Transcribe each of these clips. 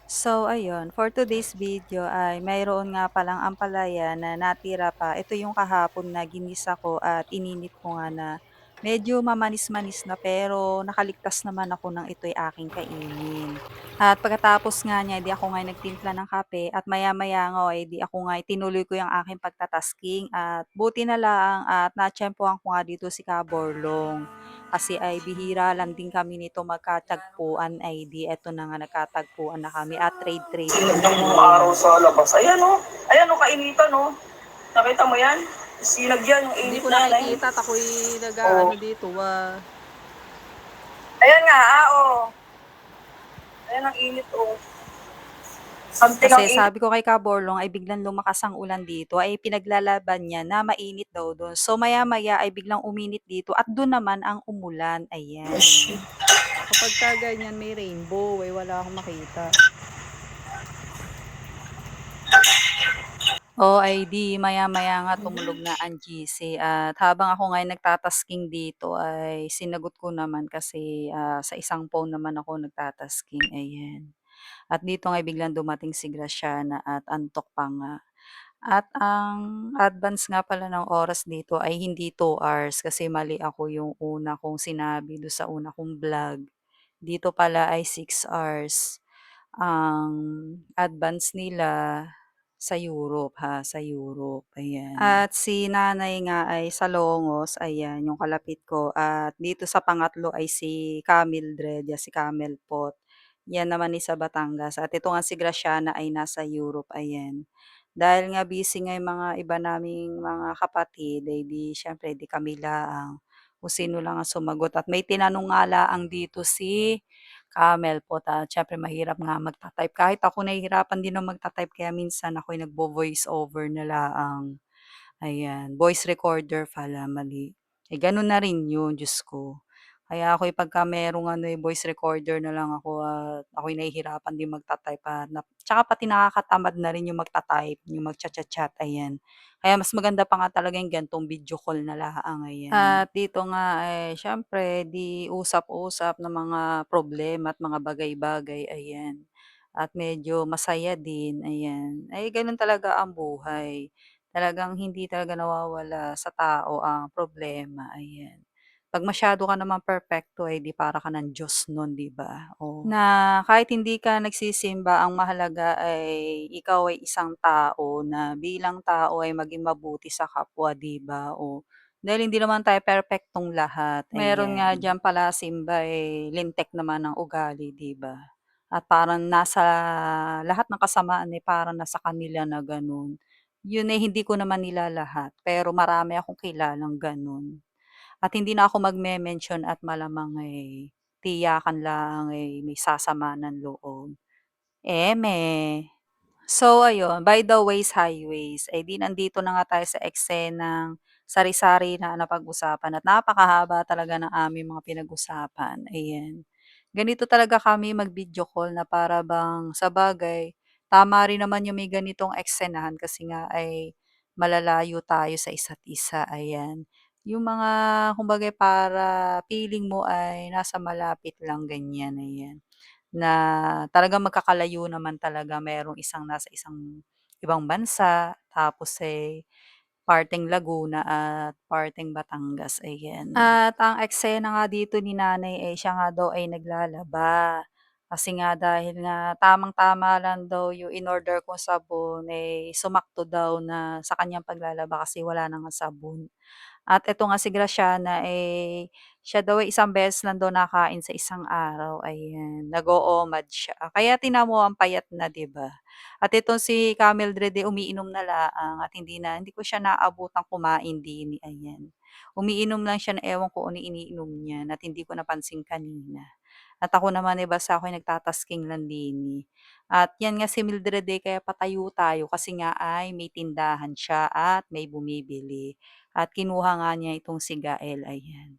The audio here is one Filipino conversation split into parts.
So ayun, for today's video ay mayroon nga palang ampalaya na natira pa. Ito yung kahapon na ginisa ko at ininit ko nga na medyo mamanis-manis na pero nakaligtas naman ako ng ito'y aking kainin. At pagkatapos nga niya, di ako nga nagtimpla ng kape at maya-maya nga ay di ako nga tinuloy ko yung aking pagtatasking at buti na lang at natsyempohan ko nga dito si Kaborlong. Kasi ay bihira lang din kami nito magkatagpuan ay di eto na nga nagkatagpuan na kami at trade-trade lang Magandang araw din. sa labas. Ayan oh, kainitan oh. Nakita mo yan? Sinag yan, yung Hindi init ko nanay. nakikita at ako'y Oh. nag-aano dito, Ayan nga, oh. Ayan ang init oh. Something ang Kasi init. sabi ko kay Kaborlong ay biglang lumakas ang ulan dito ay pinaglalaban niya na mainit daw doon. So maya-maya ay biglang uminit dito at doon naman ang umulan. Oh, Ayan. shit. kapag ka ganyan may rainbow, wala akong makita. Oo, ay di maya-maya nga tumulog na ang GC at habang ako nga'y nagtatasking dito ay sinagot ko naman kasi, sa isang phone naman ako nagtatasking, ayan. At dito nga'y biglang dumating si Graciana at antok pa nga. At ang advance nga pala ng oras dito ay hindi 2 hours kasi mali ako yung una kong sinabi dun sa una kong vlog. Dito pala ay 6 hours ang advance nila sa Europe ha, sa Europe, ayan. At si nanay nga ay sa Longos, ayan, yung kalapit ko. At dito sa pangatlo ay si Camildred, si Camelpot. Yan naman is sa Batangas. At ito nga si Graciana ay nasa Europe, ayan. Dahil nga busy nga yung mga iba naming mga kapatid, eh di syempre di kami laang kung sino lang ang sumagot. At may tinanong nga laang dito si Camel po at siyempre mahirap nga magta-type. Kahit ako nahihirapan din na magta-type kaya minsan ako'y nagvo-voice over na laang. Ayan, voice recorder pala, mali. Eh, gano'n na rin 'yun, Diyos ko. Kaya ako'y pagka merong ano, eh, voice recorder na lang ako at ako'y nahihirapan din magta-type tsaka pati nakakatamad na rin yung magta-type, yung magcha-chat-chat, ayan. Kaya mas maganda pa nga talaga yung ganitong video call na laang, ayan. At dito nga, eh, siyempre 'di usap-usap ng mga problema at mga bagay-bagay, ayan. At medyo masaya din, ayan. Ay gano'n talaga ang buhay. Talagang hindi talaga nawawala sa tao ang problema, ayan. 'Pag masyado ka naman perpekto, eh, 'di para ka ng Diyos nun, 'di ba? Oh. Na kahit hindi ka nagsisimba, ang mahalaga ay ikaw ay isang tao na bilang tao ay maging mabuti sa kapwa, 'di ba? Oh, dahil hindi naman tayo perpektong lahat, meron nga Ayan. diyan pala simba, eh, lintek naman ang ugali, 'di ba? At parang nasa lahat ng kasamaan, eh, parang nasa kanila na gano'n. Yun, eh, hindi ko naman nilalahat, pero marami akong kilalang gano'n. At hindi na ako magme-mention at malamang, eh, tiyakan lang, eh, may sasama ng loob. Eme. So ayun, by the ways, highways, eh, di nandito na nga tayo sa eksenang sari-sari na napag-usapan at napakahaba talaga ng aming mga pinag-usapan, ayan. Ganito talaga kami mag-video call na para bang sabagay tama rin naman yung may ganitong eksenahan kasi nga ay malalayo tayo sa isa't isa, ayan. Yung mga kumbaga para feeling mo ay nasa malapit lang ganyan, ayan. Na talagang magkakalayo naman talaga, merong isang nasa isang ibang bansa, tapos, eh, parteng Laguna at parteng Batangas, ayan. At ang eksena nga dito ni nanay, eh, siya nga daw ay naglalaba. Kasi nga dahil nga tamang-tama lang daw yung in-order kong sabon, eh, sumakto daw na sa kanyang paglalaba kasi wala na ngang sabon. At eto nga si Graciana, eh, siya daw ay isang beses lang daw nakain sa isang araw, ayan. Nag-o-OMAD siya. Kaya tignan mo ang payat na, 'di ba? At itong si Camildred, eh, umiinom na laang at hindi ko siya naabutang kumain din, ayan. Umiinom lang siya na ewan ko ano iniinom niya at hindi ko napansin kanina. At ako naman, eh, basta ako'y nagtatasking lang din, eh. At 'yan nga si Mildred, eh, kaya patayo tayo kasi nga ay may tindahan siya at may bumibili. At kinuha nga niya itong si Gael, ayan.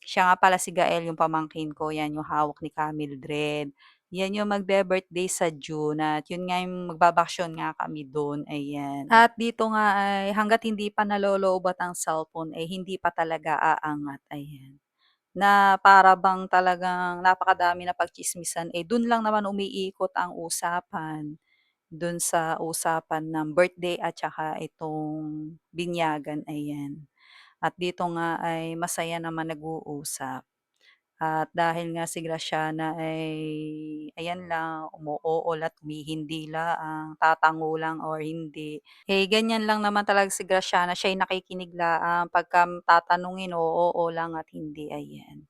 Siya nga pala si Gael yung pamangkin ko, 'yan yung hawak ni Camildred. 'Yan yung magbe-birthday sa June at yun nga yung magbabakasyon nga kami dun, ayan. At dito nga ay hangga't hindi pa naloloobat ang cellphone, eh, hindi pa talaga aangat, ayan. na para bang talagang napakadami na pagtsismisan, eh, dun lang naman umiikot ang usapan, dun sa usapan ng birthday at saka itong binyagan, ayan. At dito nga ay masaya naman nag-uusap. At dahil nga si Graciana ay ayan lang, umuuol at humihindi laang, tatango lang or hindi. Eh, ganyan lang naman talaga si Graciana, siya'y nakikinig laang, pagka tatanungin, oo lang at hindi, ayan.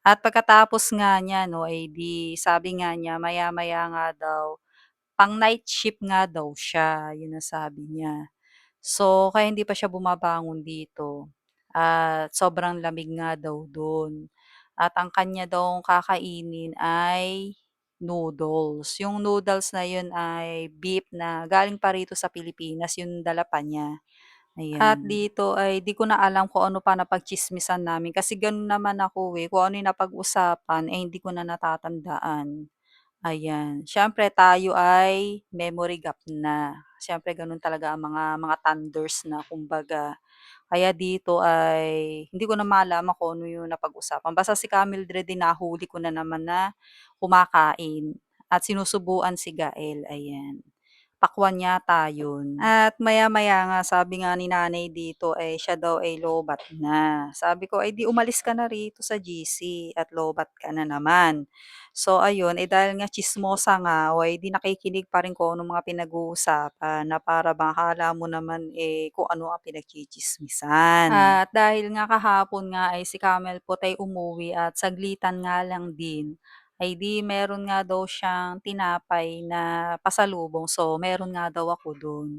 At pagkatapos nga niya 'no, eh, di sabi nga niya maya-maya nga daw, pang-night shift nga daw siya, yun ang sabi niya. So, kaya hindi pa siya bumabangon dito at sobrang lamig nga daw dun. At ang kanya daw kakainin ay noodles. Yung noodles na yun ay beef na galing pa rito sa Pilipinas, yung dala pa niya, at Ayan. dito ay di ko na alam kung ano pa napagtsismisan namin kasi gano'n naman ako, eh, kung ano yung napag-usapan, eh, hindi ko na natatandaan. Ayan, siyempre tayo ay memory gap na. Siyempre gano'n talaga ang mga thunders na kumbaga. Kaya dito ay hindi ko na malaman kung ano yung napag-usapan. Basta si Camildred din nahuli ko na naman na kumakain at sinusubuan si Gael, ayan. Pakwan yata yun. At maya-maya nga sabi nga ni nanay dito, eh, siya daw ay lobat na. Sabi ko, "Ay di umalis ka na rito sa GC at lobat ka na naman." So ayun, eh, dahil nga tsismosa nga, o eh, di nakikinig pa rin kung anong mga pinag-uusapan na para bang akala mo naman, eh, kung ano ang pinagtsitsismisan. At dahil nga kahapon nga ay si Camel Pot ay umuwi at saglitan nga lang din, ay di meron nga daw siyang tinapay na pasalubong, so meron nga daw ako dun.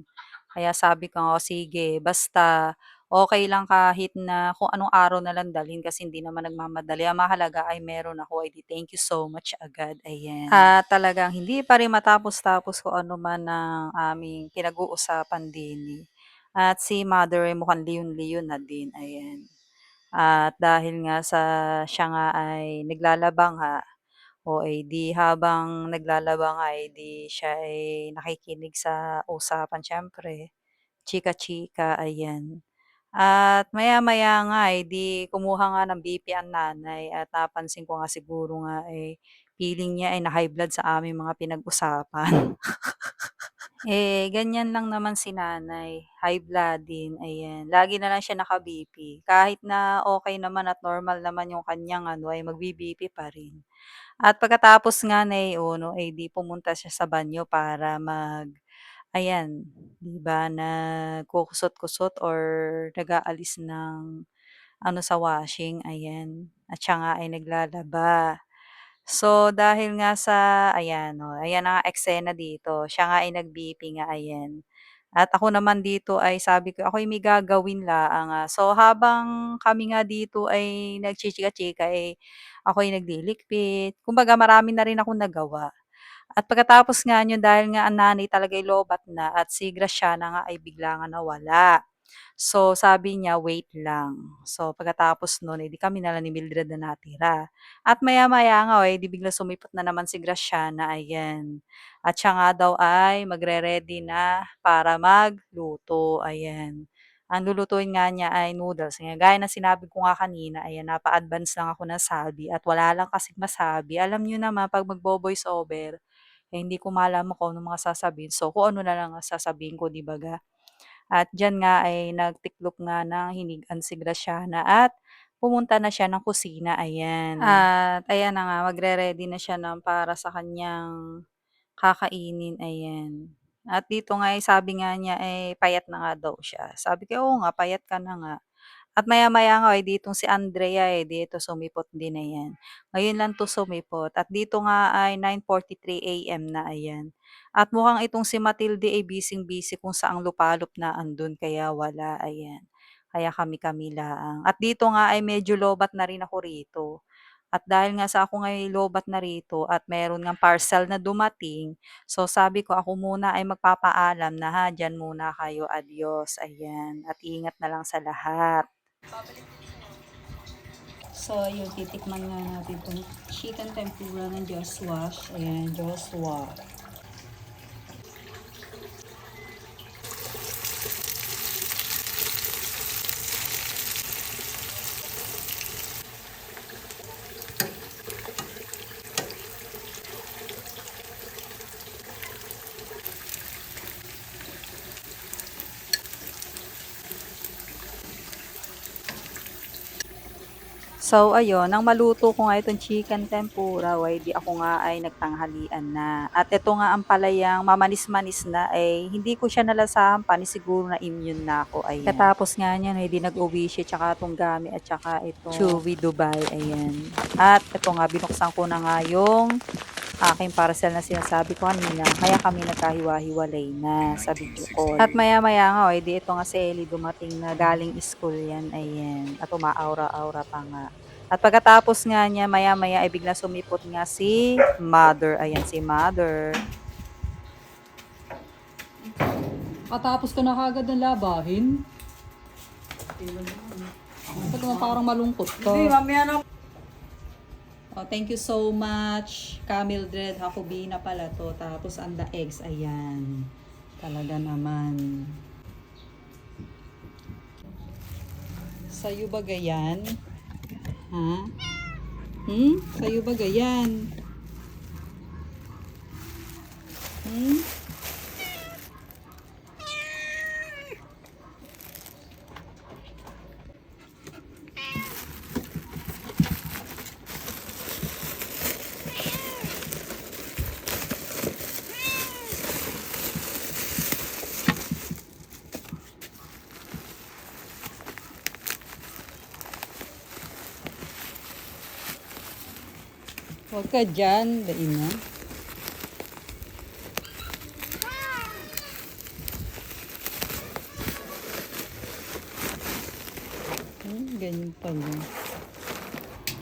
Kaya sabi ko, "O sige basta okey lang kahit na kung anong araw na lang dalhin kasi hindi naman nagmamadali, ang mahalaga ay meron ako." Ay di thank you so much agad, ayan. At talagang hindi pa rin matapos-tapos kung ano man ang aming pinag-uusapan din, eh. At si mother ay mukhang leyon-leyon na din, ayan. At dahil nga sa siya nga ay naglalaba nga, o eh, di habang naglalaba nga, eh, di siya ay nakikinig sa usapan siyempre, chika-chika, ayan. At maya-maya nga, eh, di kumuha nga ng BP ang nanay at napansin ko nga siguro nga, eh, feeling niya ay na-high blood sa aming mga pinag-usapan. Eh, ganyan lang naman si nanay, high blood din, ayan. Lagi na lang siya naka-BP. Kahit na okey naman at normal naman yung kanyang ano, ay magbi-BP pa rin. At pagkatapos nga na i-ano, eh, di pumunta siya sa banyo para ayan, 'di ba, nagkukusot-kusot or nag-aalis ng ano sa washing, ayan. At siya nga ay naglalaba. So, dahil nga sa ayan, oh, ayan na nga eksena dito, siya nga ay nag-BP nga, ayan. At ako naman dito ay sabi ko, ako'y may gagawin laang, So, habang kami nga dito ay nagchichika-chika, eh, ako'y nagliligpit, kumbaga marami na rin akong nagawa. At pagkatapos nga niyon dahil nga ang nanay talaga ay lobat na at si Graciana nga ay bigla nga nawala. So, sabi niya, "Wait lang." So, pagkatapos nun, eh, di kami na lang ni Mildred na natira. At maya-maya nga, oh, eh, di biglang sumipot na naman si Graciana, ayan. At siya nga daw ay magre-ready na para magluto, ayan. Ang lulutuin nga niya ay noodles, nga gaya ng sinabi ko nga kanina, ayan, napa-advance lang ako ng sabi at wala lang kasing masabi. Alam niyo naman 'pag magvo-voice over, eh, hindi ko malaman kung anong mga sasabihin. So, kung ano na lang ang sasabihin ko, 'di baga. At diyan nga ay nagtiklop nga ng hinigaan si Graciana at pumunta na siya ng kusina, ayan. At ayan na nga, magre-ready na siya ng para sa kaniyang kakainin, ayan. At dito nga, eh, sabi nga niya, eh, payat na nga daw siya. Sabi ko, "Oo nga, payat ka na nga." At maya-maya nga, eh, ditong si Andrea, eh, dito sumipot din, ayan. Ngayon lang 'to sumipot at dito nga ay 9:43 AM na, ayan. At mukhang itong si Matilde ay bising-busy kung saang lupalop na andun kaya wala, ayan. Kaya kami-kami laang. At dito nga ay medyo lobat na rin ako rito. At dahil nga sa ako nga'y lobat na rito at meron ngang parcel na dumating, so sabi ko ako muna ay magpapaalam na, "Ha, diyan muna kayo, adios." Ayan, at ingat na lang sa lahat. So, ayun, titikman nga natin itong chicken tempura ng Joshua. Ayan, Joshua. So ayun, nang maluto ko nga itong chicken tempura, ay di ako nga ay nagtanghalian na. At ito nga ang palayang mamanis-manis na ay hindi ko siya nalasahan panis siguro na immune na ako, ayan. Katapos nga niyan ay di nag-uwishi tsaka itong gami at tsaka itong chewy Dubai, ayan. At ito nga, binuksan ko na nga yung aking parcel na sinasabi ko kanina, kaya kami nagkahiwa-hiwalay na sa video call. At maya-maya nga, di ito nga si Ellie dumating na galing school yan, ayan. At umaaura-aura pa nga. At pagkatapos nga niya, maya-maya ay bigla sumipot nga si Mother. Ayan si Mother. Katapos ka na kagad ng labahin. Ba't naman parang malungkot ka? Hindi, mamaya na. Oh, thank you so much. Camildred Hakubina pala to. Tapos ang the eggs, ayan. Talaga naman. Sa'yo ba gayan? Ha? Sa'yo ba gayan? Huwag ka dyan, Daina. Ganyan pala.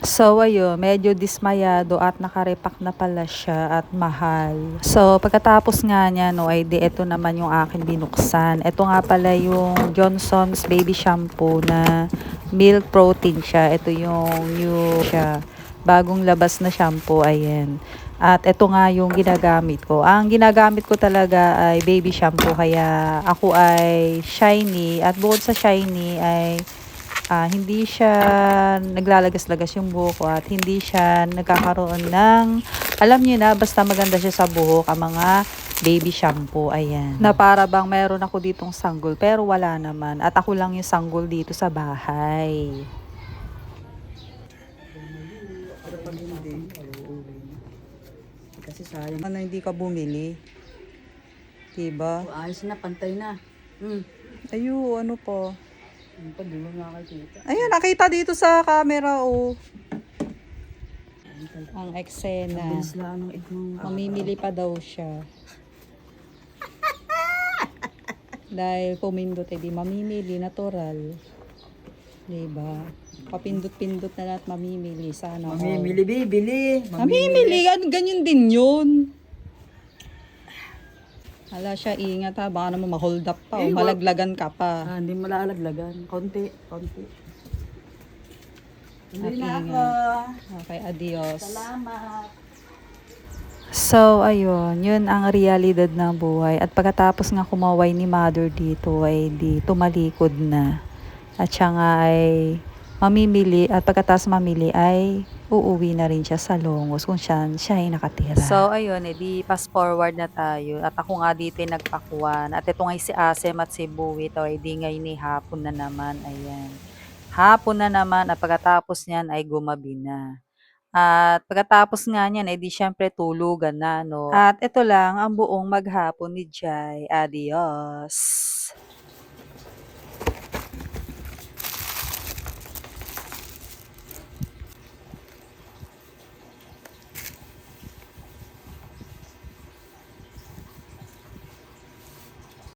So ayun, medyo dismayado at nakarepak na pala siya at mahal. So pagkatapos nga niya no, ay di ito naman yung akin binuksan. Ito nga pala yung Johnson's Baby Shampoo na milk protein siya. Ito yung new siya. Bagong labas na shampoo, ayan. At ito nga yung ginagamit ko. Ang ginagamit ko talaga ay baby shampoo, kaya ako ay shiny. At bukod sa shiny ay hindi siya naglalagas-lagas yung buhok ko at hindi siya nagkakaroon ng, alam niyo na, basta maganda siya sa buhok, ang mga baby shampoo, ayan. Na para bang meron ako ditong sanggol, pero wala naman. At ako lang yung sanggol dito sa bahay. Kasi sayang na hindi ka bumili. Diba? Ayos na, pantay na. Ayo, ano pa? Ano pa, di mo nakakita. Ayun, nakita dito sa camera, oh. Ang eksena. Bilis lang ng igmang. Mamimili pa daw siya. Dahil pumindot, di mamimili, natural. Diba? Papindot-pindot na lahat mamimili. Sana all. Mamimili, bibili. Mamimili, ganyan din yun. Hala siya, ingat ha. Baka naman ma-hold up pa o malaglagan ka pa. Hindi mo lalaglagan. Konti, konti. At Hindi na ingat. ako. Okay, adios. Salamat. So, ayun, yun ang realidad ng buhay. At pagkatapos nga kumaway ni Mother dito, ay di tumalikod na. At siya nga ay mamimili, at pagkatapos mamili ay uuwi na rin siya sa Longos kung siya ay nakatira. So, ayun, di fast forward na tayo. At ako nga dito ay nagpakuan. At ito nga si Asem at si Buwi, di ngayon ni hapon na naman, ayan. Hapon na naman at pagkatapos niyan ay gumabi na. At pagkatapos nga niyan, di syempre tulugan na, no? At ito lang ang buong maghapon ni Jai. Adios!